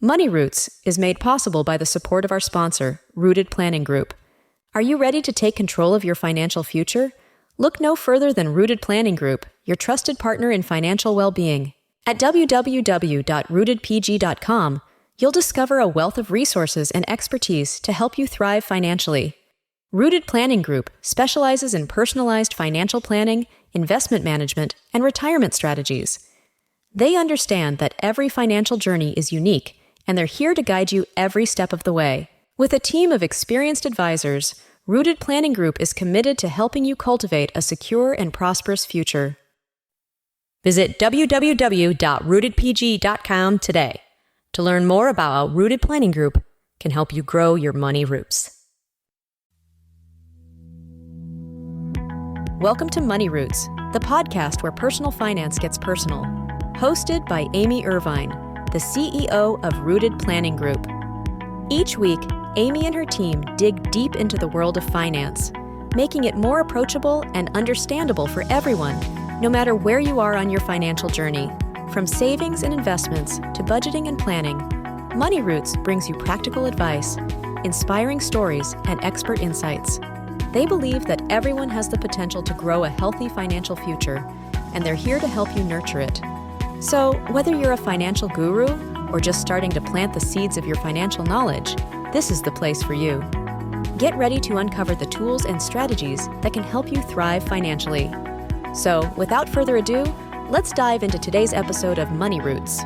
Money Roots is made possible by the support of our sponsor, Rooted Planning Group. Are you ready to take control of your financial future? Look no further than Rooted Planning Group, your trusted partner in financial well-being. At www.rootedpg.com, you'll discover a wealth of resources and expertise to help you thrive financially. Rooted Planning Group specializes in personalized financial planning, investment management, and retirement strategies. They understand that every financial journey is unique, and they're here to guide you every step of the way. With a team of experienced advisors, Rooted Planning Group is committed to helping you cultivate a secure and prosperous future. Visit www.rootedpg.com today to learn more about how Rooted Planning Group can help you grow your money roots. Welcome to Money Roots, the podcast where personal finance gets personal. Hosted by Amy Irvine, the CEO of Rooted Planning Group. Each week, Amy and her team dig deep into the world of finance, making it more approachable and understandable for everyone, no matter where you are on your financial journey. From savings and investments to budgeting and planning, Money Roots brings you practical advice, inspiring stories, and expert insights. They believe that everyone has the potential to grow a healthy financial future, and they're here to help you nurture it. So, whether you're a financial guru or just starting to plant the seeds of your financial knowledge, this is the place for you. Get ready to uncover the tools and strategies that can help you thrive financially. So, without further ado, let's dive into today's episode of Money Roots.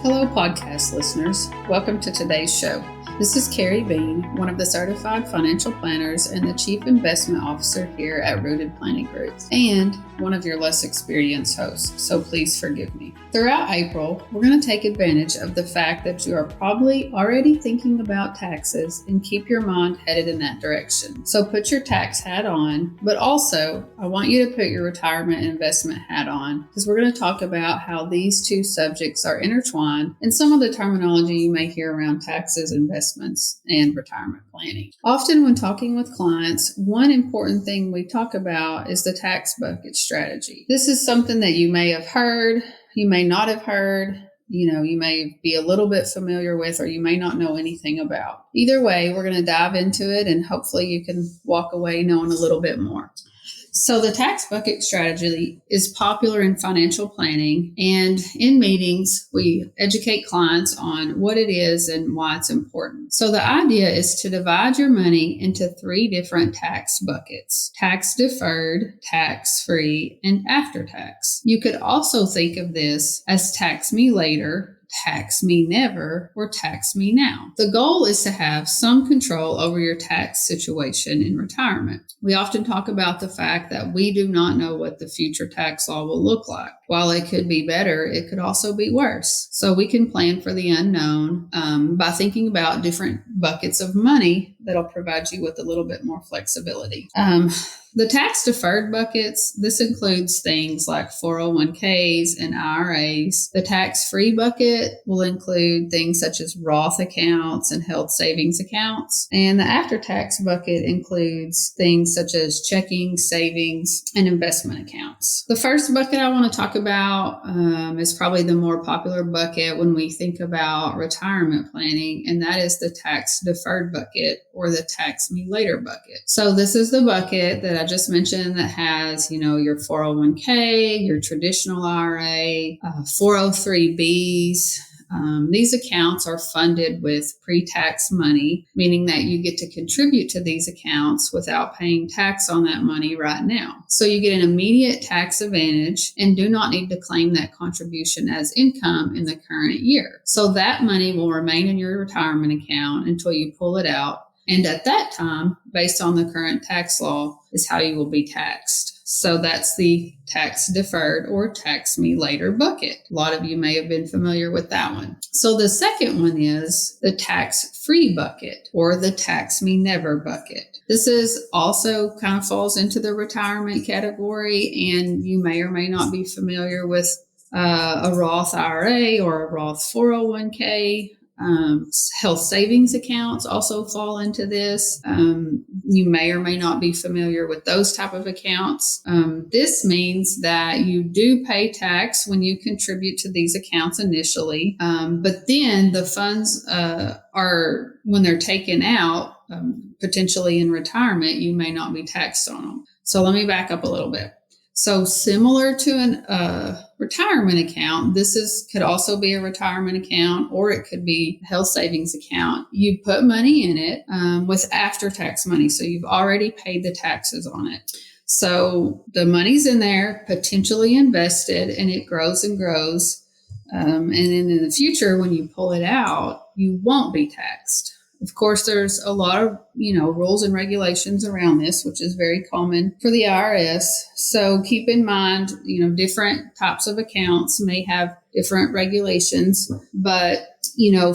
Hello, podcast listeners. Welcome to today's show. This is Kerrie Beene, one of the certified financial planners and the Chief Investment Officer here at Rooted Planning Group, and one of your less experienced hosts, so please forgive me. Throughout April, we're going to take advantage of the fact that you are probably already thinking about taxes and keep your mind headed in that direction. So put your tax hat on, but also I want you to put your retirement and investment hat on, because we're going to talk about how these two subjects are intertwined and some of the terminology you may hear around taxes, investments, and retirement planning. Often when talking with clients, one important thing we talk about is the tax bucket strategy. This is something that you may have heard, you may not have heard, you may be a little bit familiar with, or you may not know anything about. Either way, we're going to dive into it and hopefully you can walk away knowing a little bit more. So the tax bucket strategy is popular in financial planning, and in meetings, we educate clients on what it is and why it's important. So the idea is to divide your money into three different tax buckets: tax deferred, tax free, and after tax. You could also think of this as tax me later, tax me never, or tax me now. The goal is to have some control over your tax situation in retirement. We often talk about the fact that we do not know what the future tax law will look like. While it could be better, it could also be worse. So we can plan for the unknown by thinking about different buckets of money that'll provide you with a little bit more flexibility. The tax deferred buckets, this includes things like 401ks and IRAs. The tax free bucket will include things such as Roth accounts and health savings accounts. And the after tax bucket includes things such as checking, savings, and investment accounts. The first bucket I want to talk about is probably the more popular bucket when we think about retirement planning, and that is the tax deferred bucket, or the tax me later bucket. So this is the bucket that I just mentioned that has, your 401k, your traditional IRA, 403bs. These accounts are funded with pre-tax money, meaning that you get to contribute to these accounts without paying tax on that money right now. So you get an immediate tax advantage and do not need to claim that contribution as income in the current year. So that money will remain in your retirement account until you pull it out. And at that time, based on the current tax law, is how you will be taxed. So that's the tax deferred or tax me later bucket. A lot of you may have been familiar with that one. So the second one is the tax free bucket, or the tax me never bucket. This is also kind of falls into the retirement category, and you may or may not be familiar with a Roth IRA or a Roth 401k. Health savings accounts also fall into this. You may or may not be familiar with those type of accounts. This means that you do pay tax when you contribute to these accounts initially, but then the funds are, when they're taken out, potentially in retirement, you may not be taxed on them. So let me back up a little bit. So similar to an retirement account, could also be a retirement account, or it could be a health savings account. You put money in it with after-tax money, so you've already paid the taxes on it. So the money's in there, potentially invested, and it grows and grows. And then in the future, when you pull it out, you won't be taxed. Of course, there's a lot of, rules and regulations around this, which is very common for the IRS. So keep in mind, different types of accounts may have different regulations. But,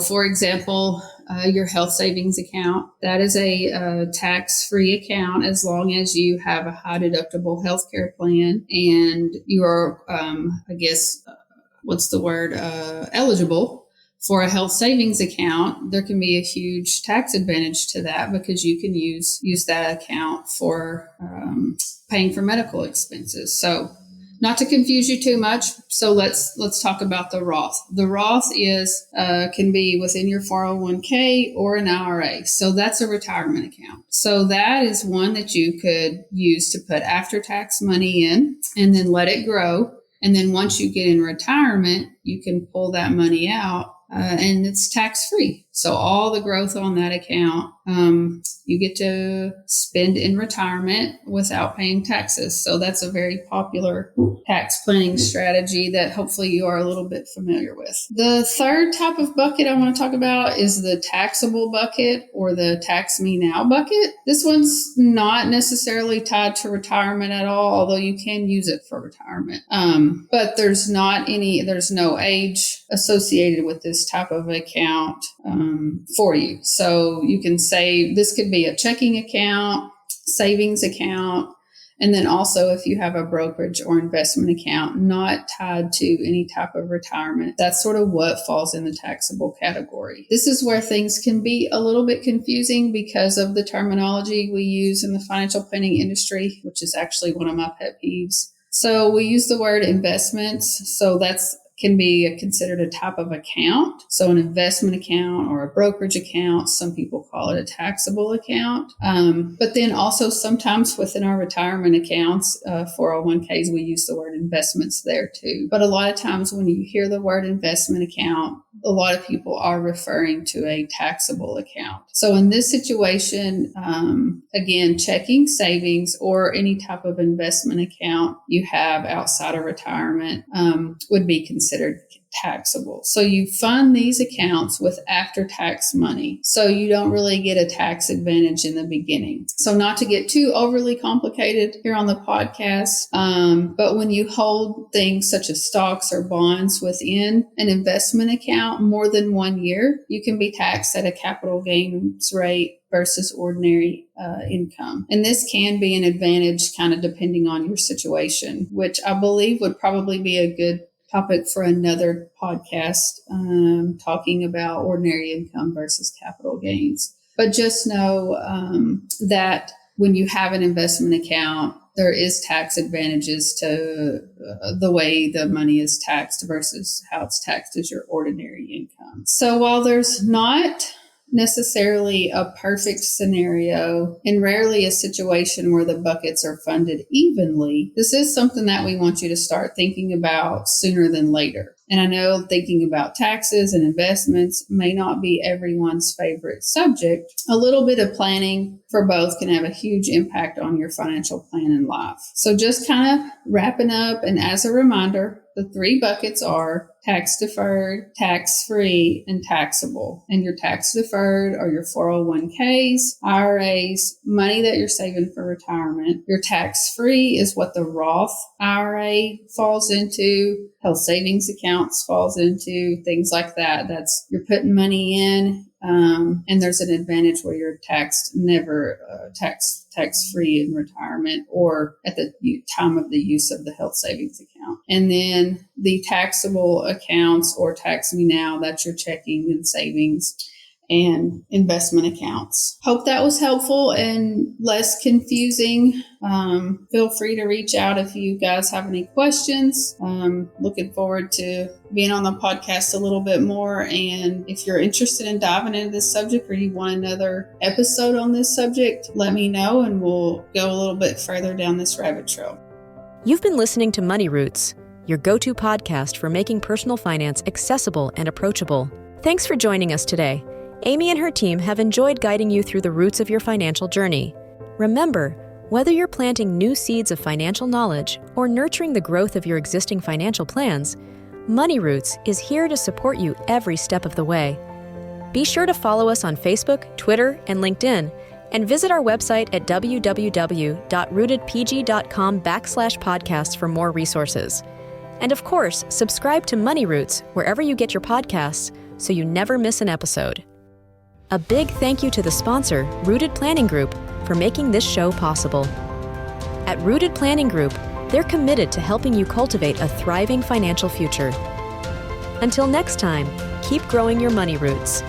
for example, your health savings account, that is a tax-free account as long as you have a high deductible healthcare plan and you are, eligible for a health savings account. There can be a huge tax advantage to that because you can use that account for paying for medical expenses. So not to confuse you too much, so let's talk about the Roth. The Roth can be within your 401k or an IRA. So that's a retirement account. So that is one that you could use to put after-tax money in and then let it grow. And then once you get in retirement, you can pull that money out and it's tax-free. So all the growth on that account, you get to spend in retirement without paying taxes. So that's a very popular tax planning strategy that hopefully you are a little bit familiar with. The third type of bucket I want to talk about is the taxable bucket or the tax me now bucket. This one's not necessarily tied to retirement at all, although you can use it for retirement. But there's no age associated with this type of account for you. So you can say this could be a checking account, savings account, and then also if you have a brokerage or investment account not tied to any type of retirement, that's sort of what falls in the taxable category. This is where things can be a little bit confusing because of the terminology we use in the financial planning industry, which is actually one of my pet peeves. So we use the word investments. So that's can be considered a type of account. So an investment account or a brokerage account, some people call it a taxable account. But then also sometimes within our retirement accounts, 401ks, we use the word investments there too. But a lot of times when you hear the word investment account, a lot of people are referring to a taxable account. So in this situation, again, checking, savings, or any type of investment account you have outside of retirement would be considered taxable. So you fund these accounts with after-tax money. So you don't really get a tax advantage in the beginning. So not to get too overly complicated here on the podcast, but when you hold things such as stocks or bonds within an investment account more than 1 year, you can be taxed at a capital gains rate versus ordinary income. And this can be an advantage kind of depending on your situation, which I believe would probably be a good topic for another podcast, talking about ordinary income versus capital gains. But just know that when you have an investment account, there is tax advantages to the way the money is taxed versus how it's taxed as your ordinary income. So while there's not necessarily a perfect scenario and rarely a situation where the buckets are funded evenly, this is something that we want you to start thinking about sooner than later. And I know thinking about taxes and investments may not be everyone's favorite subject. A little bit of planning for both can have a huge impact on your financial plan in life. So just kind of wrapping up, and as a reminder, the three buckets are tax deferred, tax free, and taxable. And your tax deferred are your 401ks, IRAs, money that you're saving for retirement. Your tax free is what the Roth IRA falls into, health savings accounts falls into, things like that. That's you're putting money in And there's an advantage where you're never tax-free in retirement or at the time of the use of the health savings account. And then the taxable accounts or tax me now, that's your checking and savings and investment accounts. Hope that was helpful and less confusing. Feel free to reach out if you guys have any questions. Looking forward to being on the podcast a little bit more. And if you're interested in diving into this subject or you want another episode on this subject, let me know and we'll go a little bit further down this rabbit trail. You've been listening to Money Roots, your go-to podcast for making personal finance accessible and approachable. Thanks for joining us today. Amy and her team have enjoyed guiding you through the roots of your financial journey. Remember, whether you're planting new seeds of financial knowledge or nurturing the growth of your existing financial plans, Money Roots is here to support you every step of the way. Be sure to follow us on Facebook, Twitter, and LinkedIn, and visit our website at www.rootedpg.com/podcasts for more resources. And of course, subscribe to Money Roots wherever you get your podcasts so you never miss an episode. A big thank you to the sponsor, Rooted Planning Group, for making this show possible. At Rooted Planning Group, they're committed to helping you cultivate a thriving financial future. Until next time, keep growing your money roots.